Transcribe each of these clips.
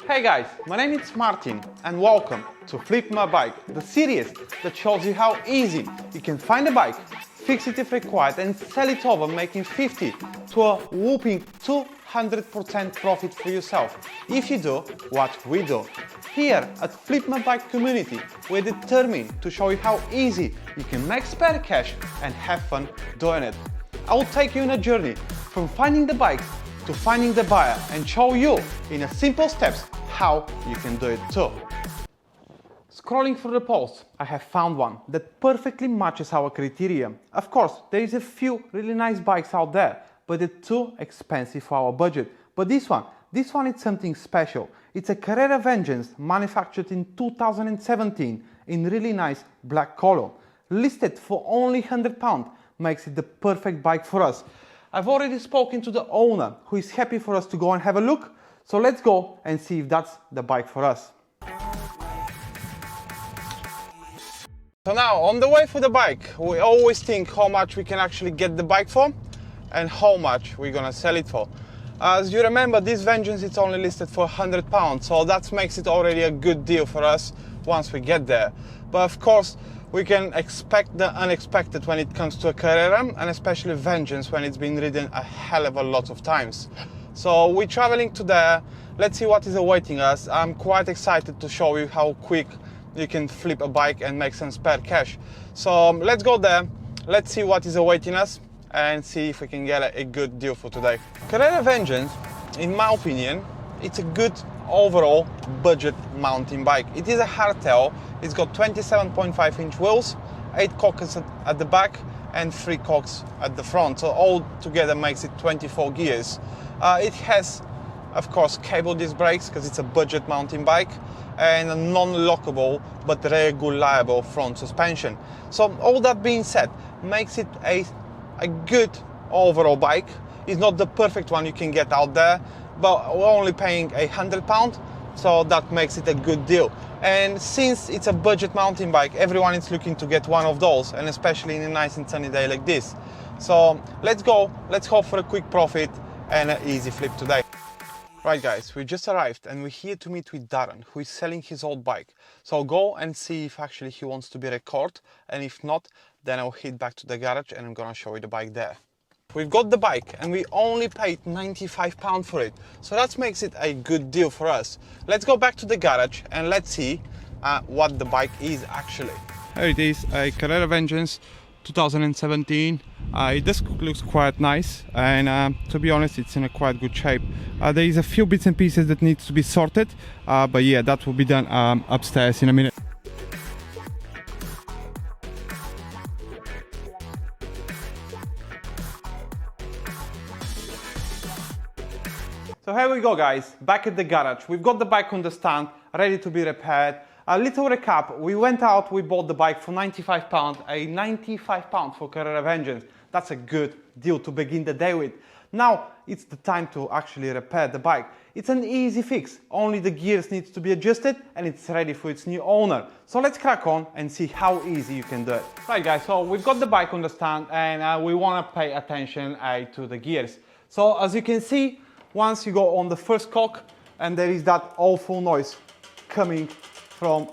Hey guys, my name is Martin and welcome to Flip My Bike, the series that shows you how easy you can find a bike, fix it if required and sell it over, making 50 to a whopping 200% profit for yourself if you do what we do. Here at Flip My Bike community, we're determined to show you how easy you can make spare cash and have fun doing it. I will take you on a journey from finding the bikes to finding the buyer and show you in a simple steps how you can do it too. Scrolling through the posts, I have found one that perfectly matches our criteria. Of course, there is a few really nice bikes out there, but they're too expensive for our budget. But this one is something special. It's a Carrera Vengeance manufactured in 2017 in really nice black color. Listed for only £100 makes it the perfect bike for us. I've already spoken to the owner who is happy for us to go and have a look. So let's go and see if that's the bike for us. So now on the way for the bike, we always think how much we can actually get the bike for and how much we're gonna sell it for. As you remember, this Vengeance is only listed for £100, so that makes it already a good deal for us once we get there. But of course, we can expect the unexpected when it comes to a Carrera, and especially Vengeance when it's been ridden a hell of a lot of times. So we're traveling to there. Let's see what is awaiting us. I'm quite excited to show you how quick you can flip a bike and make some spare cash. So let's go there. Let's see what is awaiting us and see if we can get a good deal for today. Carrera Vengeance, in my opinion, it's a good overall budget mountain bike. It is a hardtail. It's got 27.5-inch wheels, 8 cocks at the back and 3 cocks at the front. So all together makes it 24 gears. It has, of course, cable disc brakes because it's a budget mountain bike, and a non-lockable but regulable front suspension. So all that being said, makes it a good overall bike. It's not the perfect one you can get out there, but we're only paying £100, so that makes it a good deal. And since it's a budget mountain bike, everyone is looking to get one of those, and especially in a nice and sunny day like this. So let's go, let's hope for a quick profit and an easy flip today. Right guys, we just arrived and we're here to meet with Darren, who is selling his old bike. So I'll go and see if actually he wants to be recorded, and if not, then I'll head back to the garage and I'm gonna show you the bike there. We've got the bike and we only paid £95 for it, so that makes it a good deal for us. Let's go back to the garage and let's see what the bike is actually. Here it is, a Carrera Vengeance 2017. It just looks quite nice, and to be honest, it's in a quite good shape. There is a few bits and pieces that needs to be sorted, but yeah, that will be done upstairs in a minute. So here we go guys, back at the garage. We've got the bike on the stand, ready to be repaired. A little recap, we went out, we bought the bike for £95, a £95 for Carrera Vengeance. That's a good deal to begin the day with. Now it's the time to actually repair the bike. It's an easy fix, only the gears needs to be adjusted and it's ready for its new owner. So let's crack on and see how easy you can do it. Right guys, so we've got the bike on the stand and we want to pay attention to the gears. So as you can see, once you go on the first cock, and there is that awful noise coming from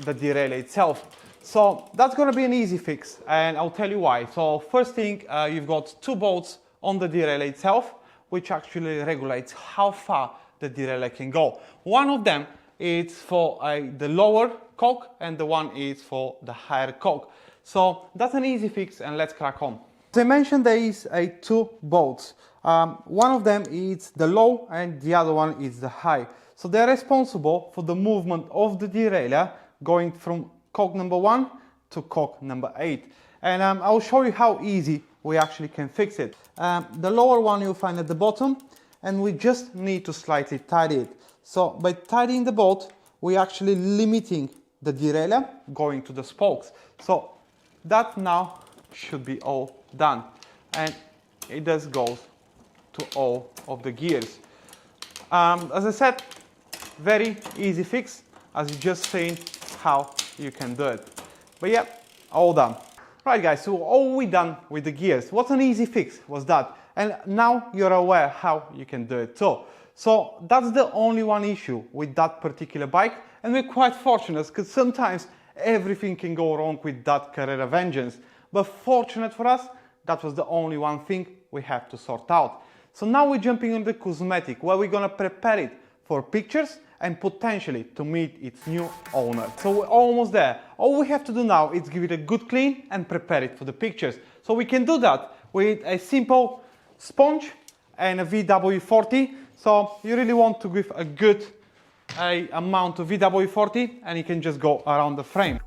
the derailleur itself. So that's going to be an easy fix, and I'll tell you why. So first thing, you've got 2 bolts on the derailleur itself, which actually regulates how far the derailleur can go. One of them is for the lower cock and the one is for the higher cock. So that's an easy fix, and let's crack on. As I mentioned, there is 2 bolts. One of them is the low and the other one is the high. So they're responsible for the movement of the derailleur going from cock number 1 to cock number 8. And I'll show you how easy we actually can fix it. The lower one you'll find at the bottom, and we just need to slightly tidy it. So by tidying the bolt, we're actually limiting the derailleur going to the spokes. So that now should be all done. And it just goes to all of the gears. As I said, very easy fix, as you just seen how you can do it. But yeah, all done. Right guys, so all we done with the gears. What an easy fix was that. And now you're aware how you can do it too. So that's the only one issue with that particular bike, and we're quite fortunate because sometimes everything can go wrong with that Carrera Vengeance. But fortunate for us, that was the only one thing we have to sort out. So now we're jumping on the cosmetic, where we're gonna prepare it for pictures and potentially to meet its new owner. So we're almost there. All we have to do now is give it a good clean and prepare it for the pictures. So we can do that with a simple sponge and a VW40. So you really want to give a good amount of VW40 and you can just go around the frame.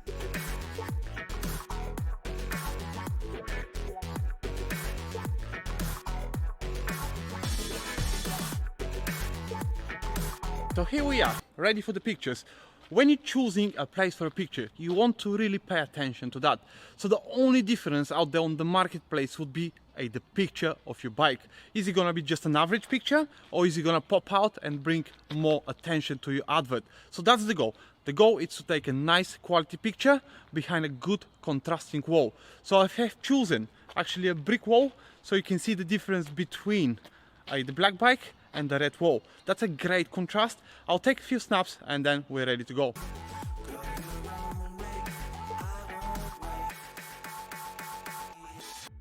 So here we are, ready for the pictures. When you're choosing a place for a picture, you want to really pay attention to that. So the only difference out there on the marketplace would be the picture of your bike. Is it gonna be just an average picture, or is it gonna pop out and bring more attention to your advert? So that's the goal. The goal is to take a nice quality picture behind a good contrasting wall. So I have chosen actually a brick wall, so you can see the difference between the black bike and the red wall. That's a great contrast. I'll take a few snaps and then we're ready to go.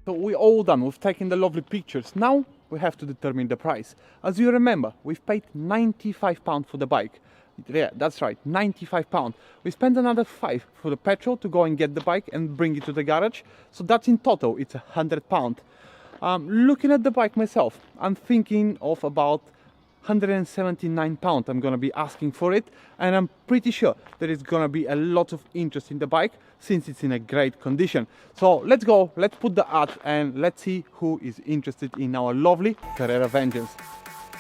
So we're all done, we've taken the lovely pictures. Now we have to determine the price. As you remember, we've paid £95 for the bike. Yeah, that's right, £95. We spent another £5 for the petrol to go and get the bike and bring it to the garage. So that's in total, it's £100. Looking at the bike myself, I'm thinking of about £179 I'm gonna be asking for it, and I'm pretty sure there is gonna be a lot of interest in the bike since it's in a great condition. So let's go, let's put the ad and let's see who is interested in our lovely Carrera Vengeance.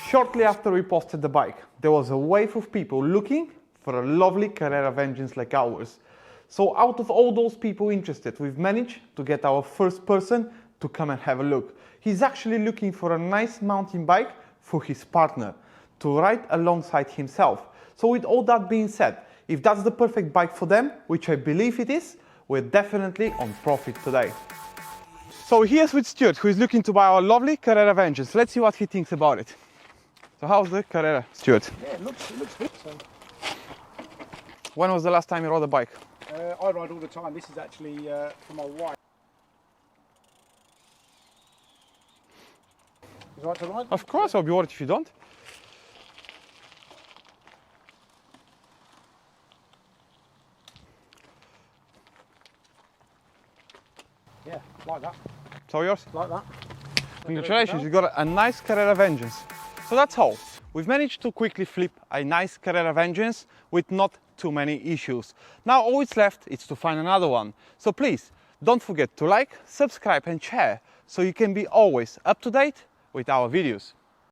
Shortly after we posted the bike, there was a wave of people looking for a lovely Carrera Vengeance like ours. So out of all those people interested, we've managed to get our first person to come and have a look. He's actually looking for a nice mountain bike for his partner to ride alongside himself. So with all that being said, if that's the perfect bike for them, which I believe it is, we're definitely on profit today. So here's with Stuart, who is looking to buy our lovely Carrera Vengeance. Let's see what he thinks about it. So how's the Carrera, Stuart? Yeah, it looks good. So. When was the last time you rode a bike? I ride all the time. This is actually for my wife. Is it right to ride? Of course, I'll be worried if you don't. Yeah, like that. So yours? Like that. Congratulations, you got a nice Carrera Vengeance. So that's all. We've managed to quickly flip a nice Carrera Vengeance with not too many issues. Now all it's left is to find another one. So please, don't forget to like, subscribe and share so you can be always up to date with our videos.